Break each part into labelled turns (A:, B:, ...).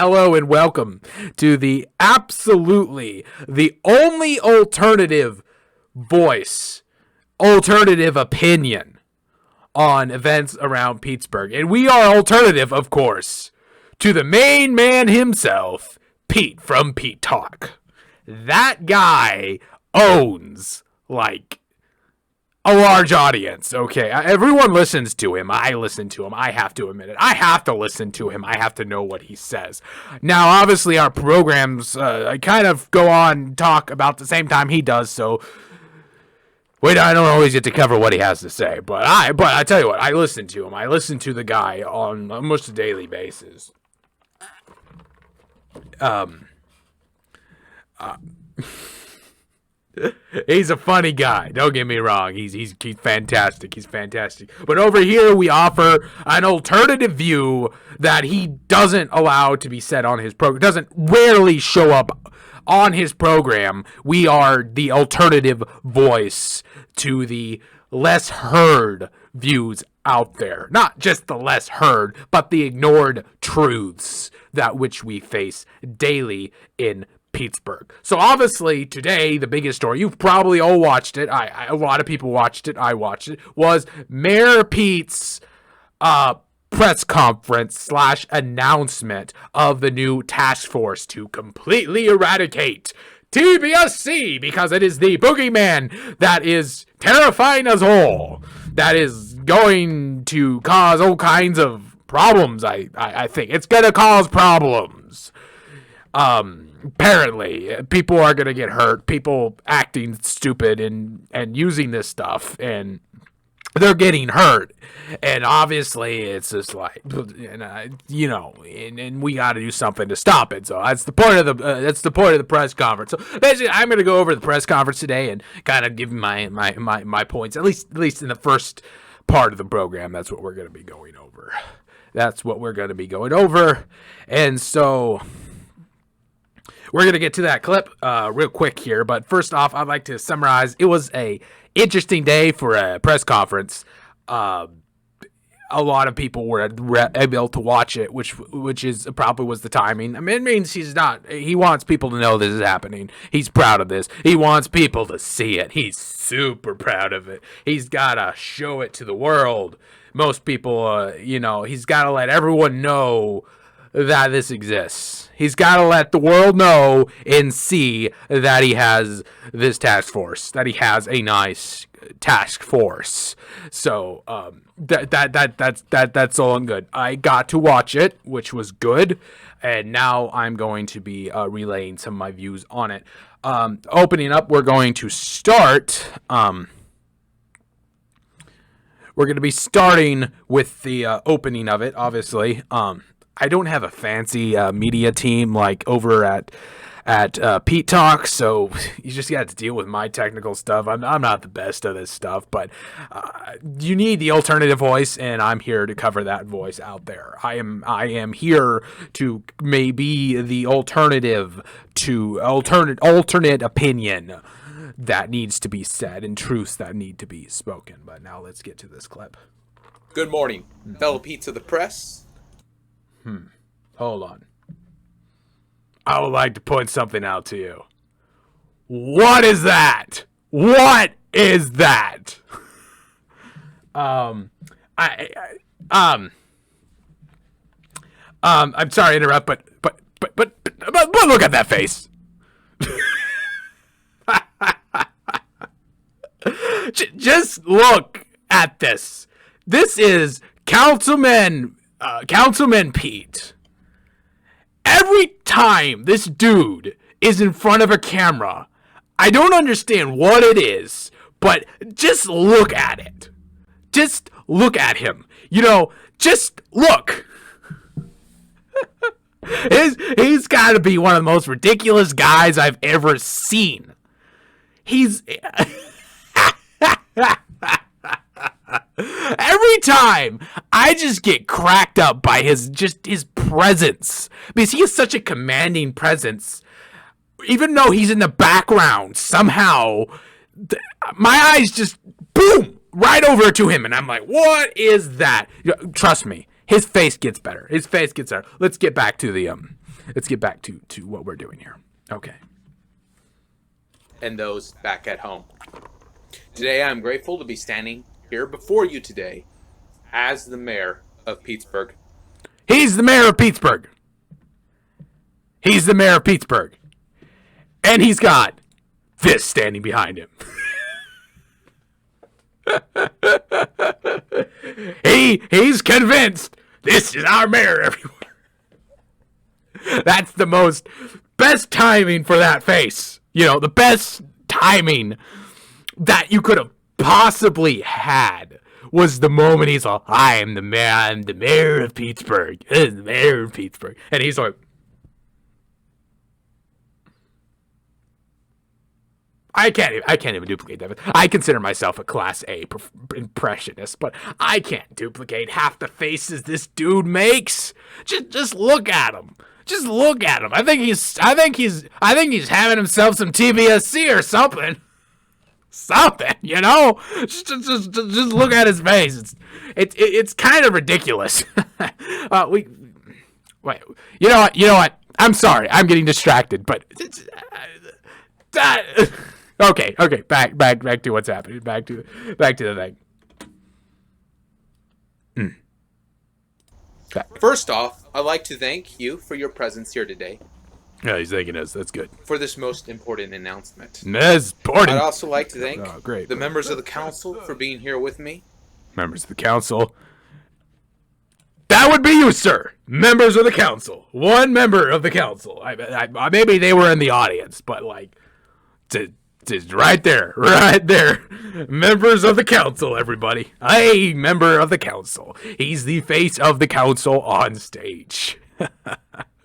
A: hello, and welcome to the only alternative voice, alternative opinion on events around Pittsburgh. And we are alternative, of course, to the main man himself, Pete from Pete Talk. That guy owns, a large audience, okay? Everyone listens to him. I listen to him. I have to admit it. I have to listen to him. I have to know what he says. Now, obviously, our programs kind of go on talk about the same time he does, so I don't always get to cover what he has to say. But I tell you what, I listen to him. I listen to the guy on almost a daily basis. He's a funny guy. Don't get me wrong. He's fantastic. He's fantastic. But over here, we offer an alternative view that he doesn't allow to be said on his program. Doesn't rarely show up on his program. We are the alternative voice to the less heard views out there. Not just the less heard, but the ignored truths that which we face daily in Pittsburgh. So obviously today, the biggest story, you've probably all watched it. A lot of people watched it. I watched it. Was Mayor Pete's press conference / announcement of the new task force to completely eradicate TBSC, because it is the boogeyman that is terrifying us all. That is going to cause all kinds of problems. I think it's going to cause problems. Apparently, people are going to get hurt. People acting stupid and using this stuff, and they're getting hurt. And obviously, it's just like, and we got to do something to stop it. So that's the point of the press conference. So basically, I'm going to go over the press conference today and kind of give my points, at least in the first part of the program. That's what we're going to be going over. And so we're going to get to that clip real quick here, but first off, I'd like to summarize. It was a interesting day for a press conference. A lot of people were able to watch it, which is probably was the timing. I mean, it means he wants people to know this is happening. He's proud of this. He wants people to see it. He's super proud of it. He's got to show it to the world. Most people, he's got to let everyone know that this exists. He's got to let the world know and see that he has this task force, that he has a nice task force. So that's all good. I got to watch it, which was good, and now I'm going to be relaying some of my views on it. Opening up, we're going to start. We're going to be starting with the opening of it, obviously. I don't have a fancy media team like over at Pete Talk, so you just got to deal with my technical stuff. I'm not the best at this stuff, but you need the alternative voice, and I'm here to cover that voice out there. I am here to maybe the alternative to alternate opinion that needs to be said and truths that need to be spoken. But now let's get to this clip.
B: Good morning, fellow Pete's of the press.
A: Hold on. I would like to point something out to you. What is that? What is that? I'm sorry to interrupt, but look at that face. Just look at this. This is Councilman Pete. Every time this dude is in front of a camera, I don't understand what it is, but just look at it. Just look at him. Just look. He's got to be one of the most ridiculous guys I've ever seen. He's... Every time, I just get cracked up by his presence. Because he has such a commanding presence. Even though he's in the background, somehow, my eyes just, boom, right over to him. And I'm like, what is that? Trust me, his face gets better. Let's get back to the let's get back to what we're doing here. Okay.
B: And those back at home. Today I'm grateful to be standing here before you today as the mayor of Pittsburgh.
A: He's the mayor of Pittsburgh. He's the mayor of Pittsburgh. And he's got this standing behind him. He's convinced this is our mayor everywhere. That's the best timing for that face. You know, the best timing that you could have possibly had was the moment he's like, I'm the mayor of Pittsburgh. I'm the mayor of Pittsburgh. And he's like, I can't even duplicate that. I consider myself a Class A impressionist, but I can't duplicate half the faces this dude makes. Just look at him. Just look at him. I think he's having himself some TBSC or something. Something, you know. Just look at his face. It's kind of ridiculous. Wait. You know what? I'm sorry. I'm getting distracted, but okay. Back to what's happening. Back to the thing.
B: First off, I'd like to thank you for your presence here today.
A: Yeah, he's thanking us. That's good.
B: For this most important announcement.
A: That's important.
B: I'd also like to thank
A: great.
B: the members of the council for being here with me.
A: Members of the council. That would be you, sir. Members of the council. One member of the council. I maybe they were in the audience, but like, just right there. Members of the council, everybody. Hey, member of the council. He's the face of the council on stage.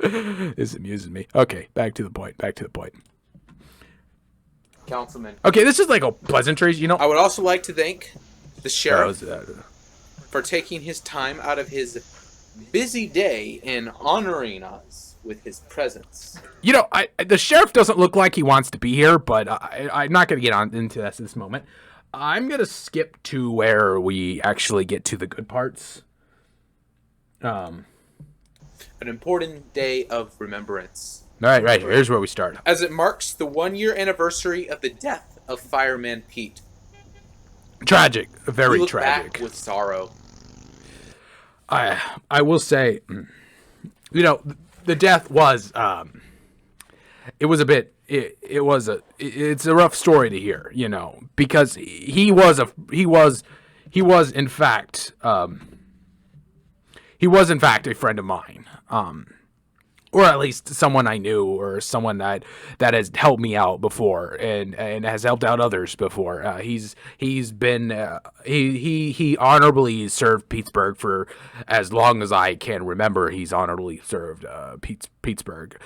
A: This amuses me. Okay, back to the point.
B: Councilman.
A: Okay, this is like a pleasantries, you know.
B: I would also like to thank the sheriff for taking his time out of his busy day and honoring us with his presence.
A: You know, the sheriff doesn't look like he wants to be here, but I'm not going to get into this moment. I'm going to skip to where we actually get to the good parts.
B: An important day of remembrance.
A: Right here. Here's where we start.
B: As it marks the 1-year anniversary of the death of Fireman Pete.
A: Tragic. Very
B: we look
A: tragic.
B: Back with sorrow.
A: I will say, you know, the death was, it was a bit, it's a rough story to hear, you know, because he was in fact a friend of mine, or at least someone I knew, or someone that has helped me out before and has helped out others before. He's been he honorably served Pittsburgh for as long as I can remember. He's honorably served Pittsburgh.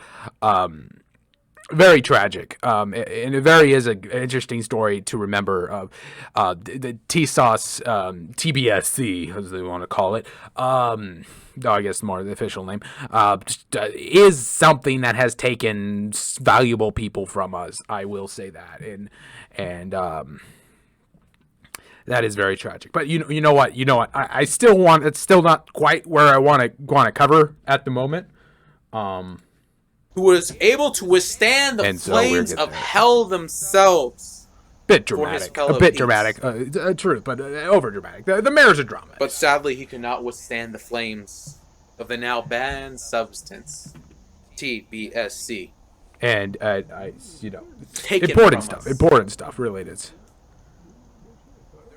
A: Very tragic, and it very is an interesting story to remember of the TSOS TBSC, as they want to call it. I guess more the official name is something that has taken valuable people from us. I will say that, and that is very tragic. But you know what? I still want. It's still not quite where I want to cover at the moment.
B: Who was able to withstand the flames of hell themselves.
A: A bit dramatic, true, but over dramatic. The mayor's a drama.
B: But sadly, he could not withstand the flames of the now banned substance, TBSC.
A: And important stuff. Really, it is.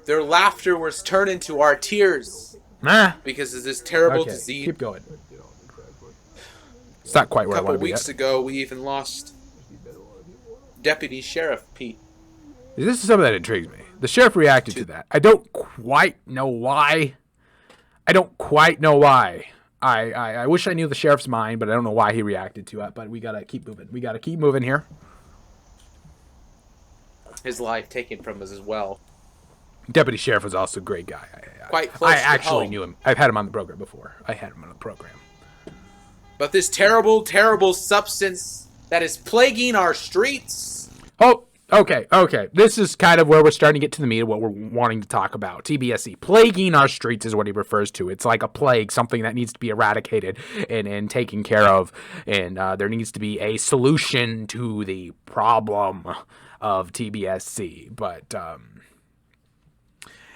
B: Their laughter was turned into our tears because of this terrible disease.
A: Keep going. It's not quite where I want to be.
B: A couple weeks ago, we even lost Deputy Sheriff Pete.
A: This is something that intrigues me. The sheriff reacted to that. I don't quite know why. I wish I knew the sheriff's mind, but I don't know why he reacted to it. But we gotta keep moving. Here.
B: His life taken from us as well.
A: Deputy Sheriff was also a great guy.
B: Quite close
A: I actually knew him. I've had him on the program before. But
B: this terrible, terrible substance that is plaguing our streets.
A: Oh, Okay. This is kind of where we're starting to get to the meat of what we're wanting to talk about. TBSC. Plaguing our streets is what he refers to. It's like a plague, something that needs to be eradicated and taken care of. And there needs to be a solution to the problem of TBSC.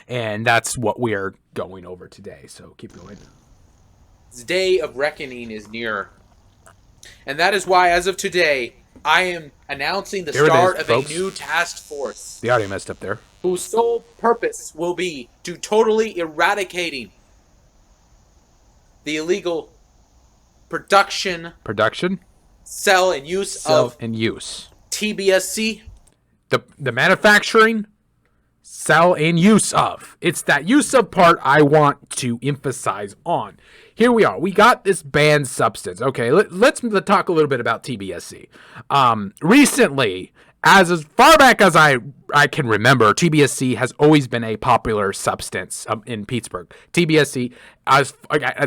A: And that's what we're going over today. So keep going.
B: The day of reckoning is near. And that is why, as of today, I am announcing the start of a new task force.
A: The audio messed up there.
B: Whose sole purpose will be to totally eradicating the illegal production, sell, and use of TBSC.
A: The manufacturing, sell, and use of. It's that use of part I want to emphasize on. Here we are. We got this banned substance. Okay, let's talk a little bit about TBSC. Recently, as far back as I can remember, TBSC has always been a popular substance in Pittsburgh. TBSC, as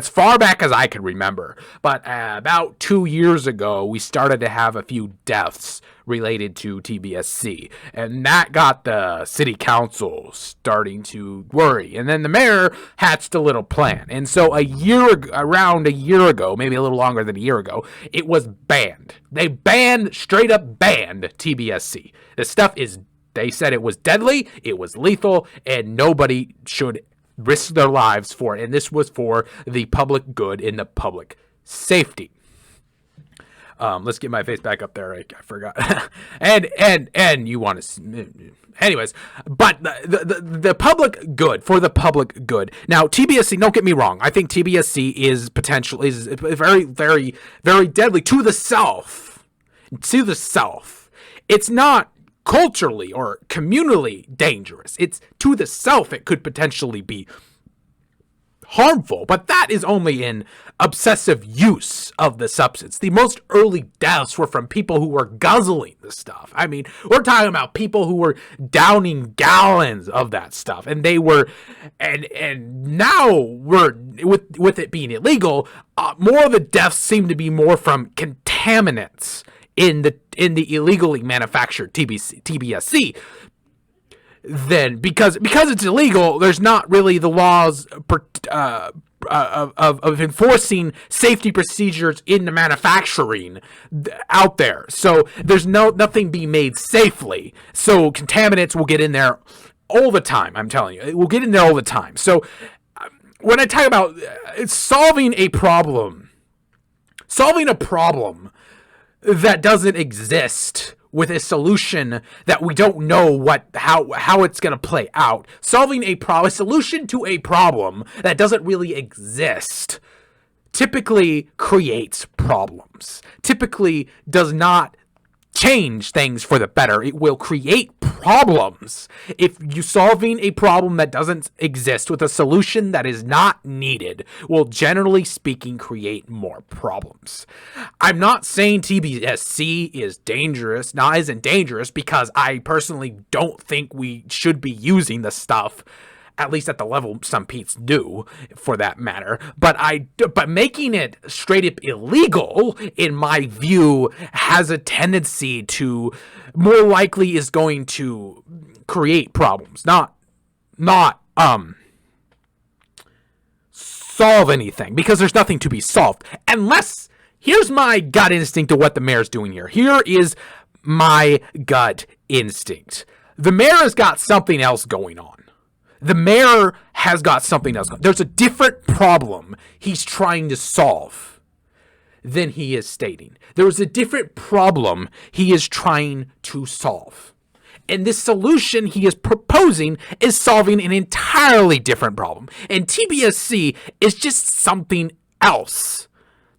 A: far back as I can remember. But about 2 years ago, we started to have a few deaths related to TBSC. And that got the city council starting to worry. And then the mayor hatched a little plan. And so around a year ago, maybe a little longer than a year ago, it was banned. They straight up banned TBSC. This stuff they said it was deadly, it was lethal, and nobody should risk their lives for it. And this was for the public good and the public safety. Let's get my face back up there. I forgot. and you want to, anyways, but the public good, for the public good. Now, TBSC, don't get me wrong. I think TBSC is very, very, very deadly to the self. It's not culturally or communally dangerous. It's to the self. It could potentially be harmful, but that is only in obsessive use of the substance. The most early deaths were from people who were guzzling the stuff. I mean, we're talking about people who were downing gallons of that stuff, and they were, and now we're with it being illegal. More of the deaths seem to be more from contaminants in the illegally manufactured TBSC. Then because it's illegal, there's not really the laws of enforcing safety procedures in the manufacturing out there. So there's nothing being made safely. So contaminants will get in there all the time. I'm telling you, it will get in there all the time. So when I talk about solving a problem that doesn't exist, with a solution that we don't know how it's going to play out. Solving a solution to a problem that doesn't really exist typically creates problems. Typically does not change things for the better. It will create problems. If you solving a problem that doesn't exist with a solution that is not needed will, generally speaking, create more problems. I'm not saying TBSC isn't dangerous, because I personally don't think we should be using the stuff, at least at the level some Pete's do, for that matter. But making it straight up illegal, in my view, has a tendency to, more likely is going to create problems, not solve anything, because there's nothing to be solved. Unless, here's my gut instinct of what the mayor's doing here. Here is my gut instinct. The mayor has got something else going on. The mayor has got something else. There's a different problem he's trying to solve than he is stating. There is a different problem he is trying to solve. And this solution he is proposing is solving an entirely different problem. And TBSC is just something else.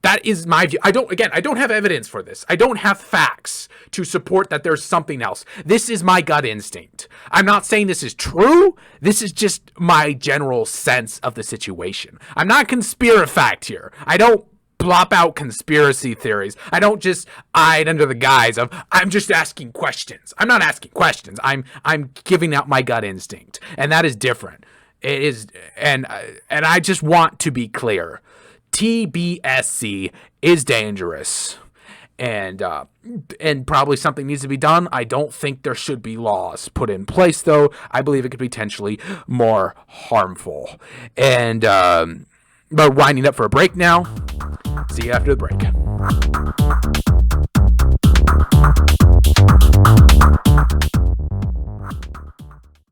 A: That is my view. I don't have evidence for this. I don't have facts to support that there's something else. This is my gut instinct. I'm not saying this is true. This is just my general sense of the situation. I'm not conspirafact here. I don't plop out conspiracy theories. I don't just hide under the guise of, I'm just asking questions. I'm not asking questions. I'm giving out my gut instinct. And that is different. It is, and I just want to be clear. TBSC is dangerous, and probably something needs to be done. I don't think there should be laws put in place, though. I believe it could be potentially more harmful. And but winding up for a break now. See you after the break.